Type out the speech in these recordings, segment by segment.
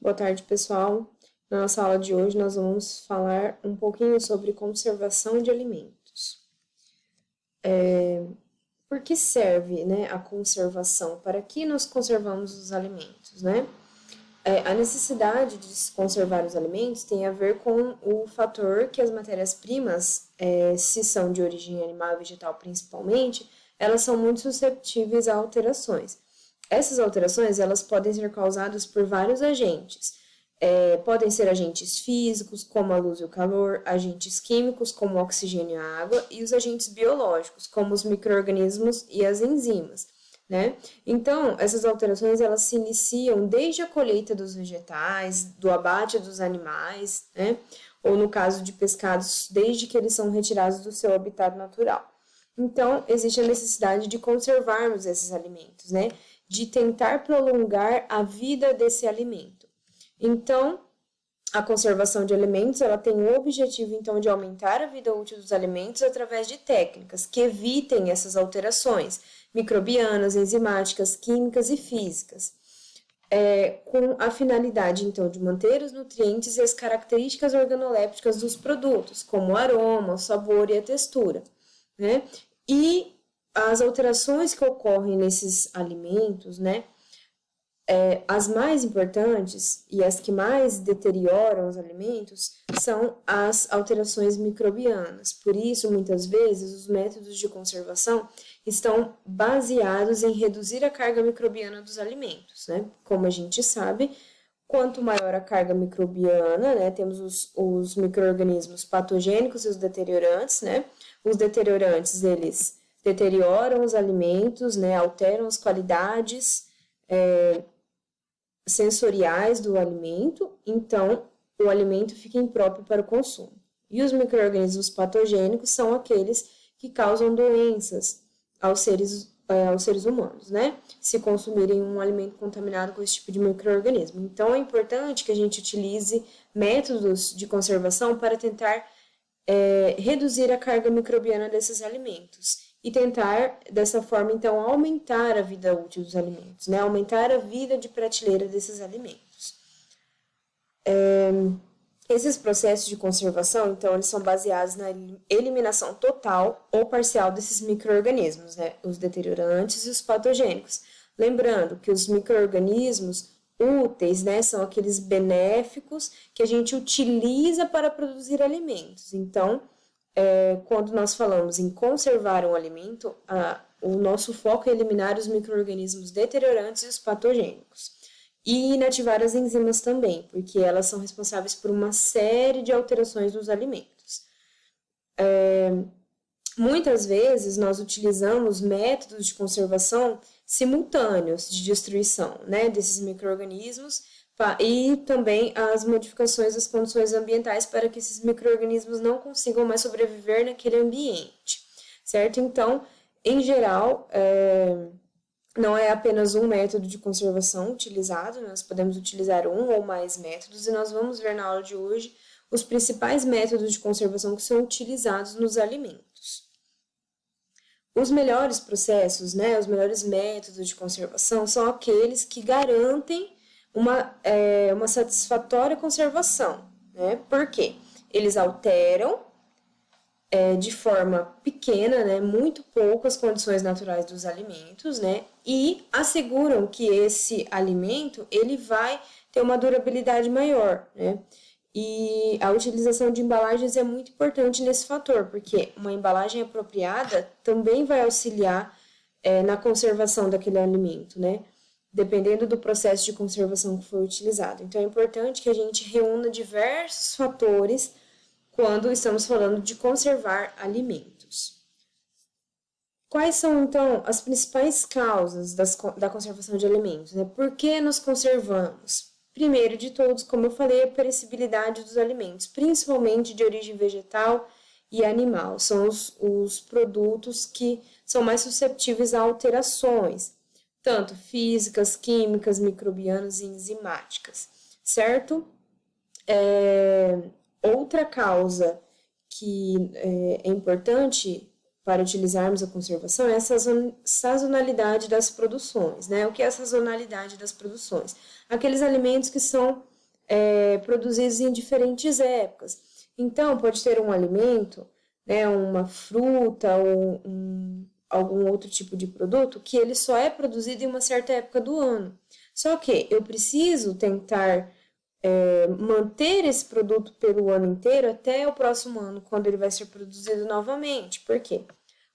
Boa tarde, pessoal. Na nossa aula de hoje, nós vamos falar um pouquinho sobre conservação de alimentos. Por que serve, né, a conservação? Para que nós conservamos os alimentos, né? A necessidade de se conservar os alimentos tem a ver com o fator que as matérias-primas, se são de origem animal e vegetal principalmente, elas são muito susceptíveis a alterações. Essas alterações, elas podem ser causadas por vários agentes. Podem ser agentes físicos, como a luz e o calor, agentes químicos, como o oxigênio e a água, e os agentes biológicos, como os micro-organismos e as enzimas, né? Então, essas alterações, elas se iniciam desde a colheita dos vegetais, do abate dos animais, né? Ou no caso de pescados, desde que eles são retirados do seu habitat natural. Então, existe a necessidade de conservarmos esses alimentos, né? De tentar prolongar a vida desse alimento. Então, a conservação de alimentos, ela tem o objetivo, então, de aumentar a vida útil dos alimentos através de técnicas que evitem essas alterações microbianas, enzimáticas, químicas e físicas, com a finalidade, então, de manter os nutrientes e as características organolépticas dos produtos, como o aroma, o sabor e a textura, né? E as alterações que ocorrem nesses alimentos, né? As mais importantes e as que mais deterioram os alimentos são as alterações microbianas. Por isso, muitas vezes, os métodos de conservação estão baseados em reduzir a carga microbiana dos alimentos, né? Como a gente sabe, quanto maior a carga microbiana, né? Temos os micro-organismos patogênicos e os deteriorantes, né? Os deteriorantes, eles deterioram os alimentos, né? Alteram as qualidades sensoriais do alimento, então o alimento fica impróprio para o consumo. E os micro-organismos patogênicos são aqueles que causam doenças aos seres humanos, né? Se consumirem um alimento contaminado com esse tipo de micro-organismo. Então, é importante que a gente utilize métodos de conservação para tentar reduzir a carga microbiana desses alimentos e tentar, dessa forma, então, aumentar a vida útil dos alimentos, né? Aumentar a vida de prateleira desses alimentos. Esses processos de conservação, então, eles são baseados na eliminação total ou parcial desses micro-organismos, né? Os deteriorantes e os patogênicos. Lembrando que os micro-organismos úteis, né, são aqueles benéficos que a gente utiliza para produzir alimentos. Então, quando nós falamos em conservar um alimento, o nosso foco é eliminar os micro-organismos deteriorantes e os patogênicos. E inativar as enzimas também, porque elas são responsáveis por uma série de alterações nos alimentos. Muitas vezes nós utilizamos métodos de conservação simultâneos de destruição, né, desses micro-organismos e também as modificações das condições ambientais para que esses micro-organismos não consigam mais sobreviver naquele ambiente, certo? Então, em geral, não é apenas um método de conservação utilizado, nós podemos utilizar um ou mais métodos e nós vamos ver na aula de hoje os principais métodos de conservação que são utilizados nos alimentos. Os melhores processos, né, os melhores métodos de conservação são aqueles que garantem uma satisfatória conservação, né? Por quê? Eles alteram de forma pequena, né, muito pouco as condições naturais dos alimentos, né, e asseguram que esse alimento ele vai ter uma durabilidade maior, né? E a utilização de embalagens é muito importante nesse fator, porque uma embalagem apropriada também vai auxiliar na conservação daquele alimento, né? Dependendo do processo de conservação que foi utilizado. Então, é importante que a gente reúna diversos fatores quando estamos falando de conservar alimentos. Quais são, então, as principais causas da conservação de alimentos, né? Por que nos conservamos? Primeiro de todos, como eu falei, a perecibilidade dos alimentos, principalmente de origem vegetal e animal. São os produtos que são mais susceptíveis a alterações, tanto físicas, químicas, microbianas e enzimáticas, certo? Outra causa que é importante para utilizarmos a conservação é a sazonalidade das produções, né? O que é a sazonalidade das produções? Aqueles alimentos que são produzidos em diferentes épocas. Então, pode ter um alimento, né, uma fruta ou algum outro tipo de produto que ele só é produzido em uma certa época do ano. Só que eu preciso tentar manter esse produto pelo ano inteiro até o próximo ano, quando ele vai ser produzido novamente. Por quê?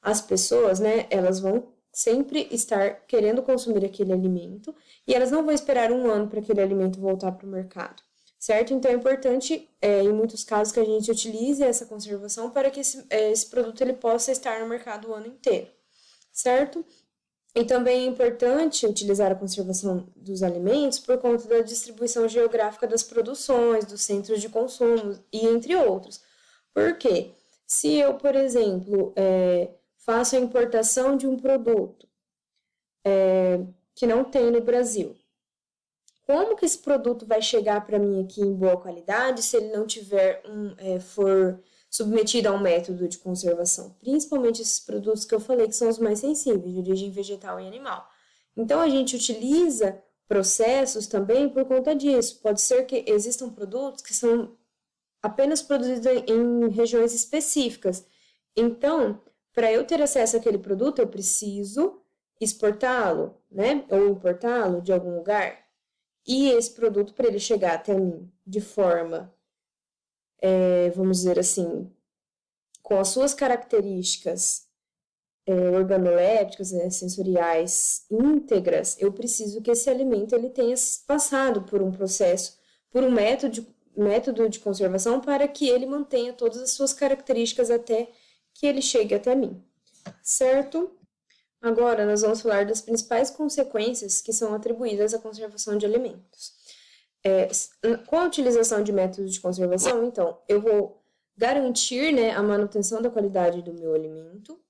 As pessoas, né, elas vão sempre estar querendo consumir aquele alimento e elas não vão esperar um ano para aquele alimento voltar para o mercado, certo? Então é importante, em muitos casos, que a gente utilize essa conservação para que esse produto ele possa estar no mercado o ano inteiro, certo? E também é importante utilizar a conservação dos alimentos por conta da distribuição geográfica das produções, dos centros de consumo e entre outros. Por quê? Se eu, por exemplo, faço a importação de um produto que não tem no Brasil, como que esse produto vai chegar para mim aqui em boa qualidade se ele não tiver for submetido a um método de conservação? Principalmente esses produtos que eu falei que são os mais sensíveis, de origem vegetal e animal. Então, a gente utiliza processos também por conta disso. Pode ser que existam produtos que são apenas produzidos em regiões específicas. Então, para eu ter acesso àquele produto, eu preciso exportá-lo, né? Ou importá-lo de algum lugar. E esse produto, para ele chegar até mim de forma, vamos dizer assim, com as suas características organolépticas, né, sensoriais íntegras, eu preciso que esse alimento ele tenha passado por um processo, por um método de conservação para que ele mantenha todas as suas características até que ele chegue até mim, certo? Agora, nós vamos falar das principais consequências que são atribuídas à conservação de alimentos. Com a utilização de métodos de conservação, então, eu vou garantir, né, a manutenção da qualidade do meu alimento,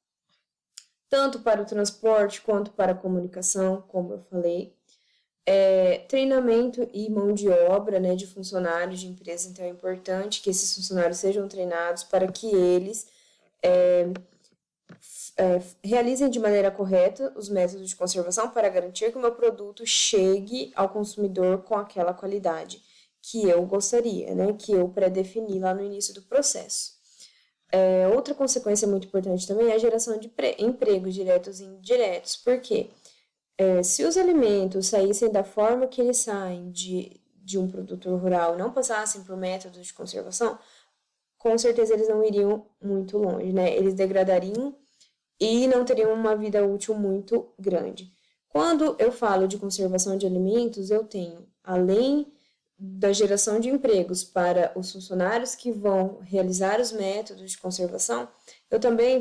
tanto para o transporte quanto para a comunicação, como eu falei. Treinamento e mão de obra, né, de funcionários de empresa, então é importante que esses funcionários sejam treinados para que eles realizem de maneira correta os métodos de conservação para garantir que o meu produto chegue ao consumidor com aquela qualidade que eu gostaria, né, que eu pré-defini lá no início do processo. Outra consequência muito importante também é a geração de empregos diretos e indiretos, porque se os alimentos saíssem da forma que eles saem de um produtor rural e não passassem por métodos de conservação, com certeza eles não iriam muito longe, né? Eles degradariam e não teriam uma vida útil muito grande. Quando eu falo de conservação de alimentos, eu tenho, além da geração de empregos para os funcionários que vão realizar os métodos de conservação, eu também,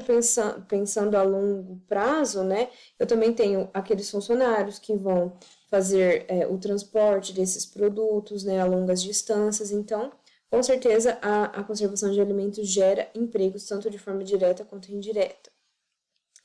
pensando a longo prazo, né, eu também tenho aqueles funcionários que vão fazer o transporte desses produtos, né, a longas distâncias. Então, com certeza, a conservação de alimentos gera empregos, tanto de forma direta quanto indireta.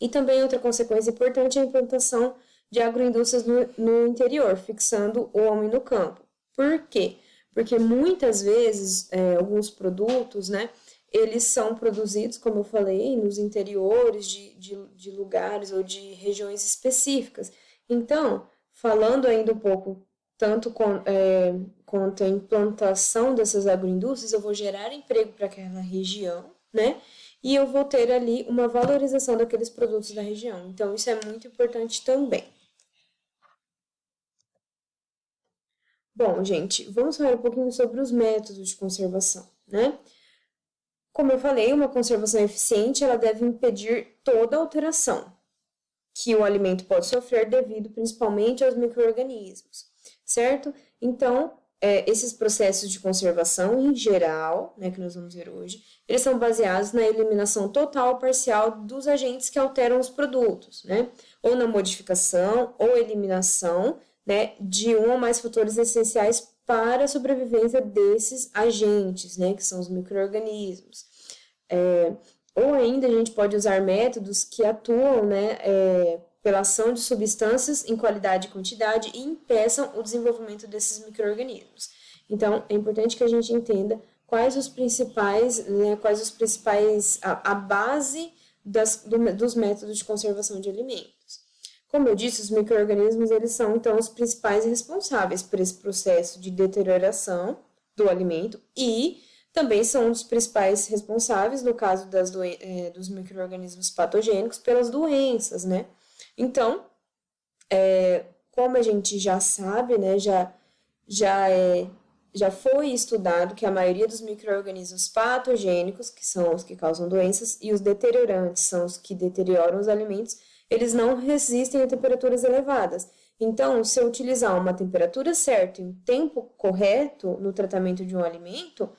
E também outra consequência importante é a implantação de agroindústrias no interior, fixando o homem no campo. Por quê? Porque muitas vezes alguns produtos, né, eles são produzidos, como eu falei, nos interiores de lugares ou de regiões específicas. Então, falando ainda um pouco tanto quanto a implantação dessas agroindústrias, eu vou gerar emprego para aquela região, né? E eu vou ter ali uma valorização daqueles produtos da região. Então, isso é muito importante também. Bom, gente, vamos falar um pouquinho sobre os métodos de conservação, né? Como eu falei, uma conservação eficiente, ela deve impedir toda alteração que o alimento pode sofrer devido principalmente aos micro-organismos, certo? Então, esses processos de conservação, em geral, né, que nós vamos ver hoje, eles são baseados na eliminação total ou parcial dos agentes que alteram os produtos, né? Ou na modificação ou eliminação, né, de um ou mais fatores essenciais para a sobrevivência desses agentes, né, que são os micro-organismos. Ou ainda a gente pode usar métodos que atuam, né, pela ação de substâncias em qualidade e quantidade e impeçam o desenvolvimento desses micro-organismos. Então, é importante que a gente entenda quais os principais, a base dos métodos de conservação de alimentos. Como eu disse, os micro-organismos, eles são, então, os principais responsáveis por esse processo de deterioração, do alimento e também são um dos principais responsáveis, no caso dos micro-organismos patogênicos, pelas doenças, né? Então, como a gente já sabe, né, já foi estudado que a maioria dos micro-organismos patogênicos, que são os que causam doenças, e os deteriorantes, são os que deterioram os alimentos, eles não resistem a temperaturas elevadas. Então, se eu utilizar uma temperatura certa e um tempo correto no tratamento de um alimento,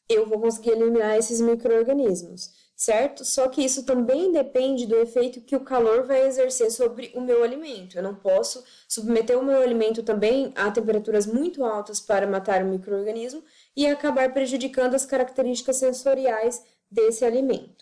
eu vou conseguir eliminar esses micro-organismos, certo? Só que isso também depende do efeito que o calor vai exercer sobre o meu alimento. Eu não posso submeter o meu alimento também a temperaturas muito altas para matar o micro-organismo e acabar prejudicando as características sensoriais desse alimento.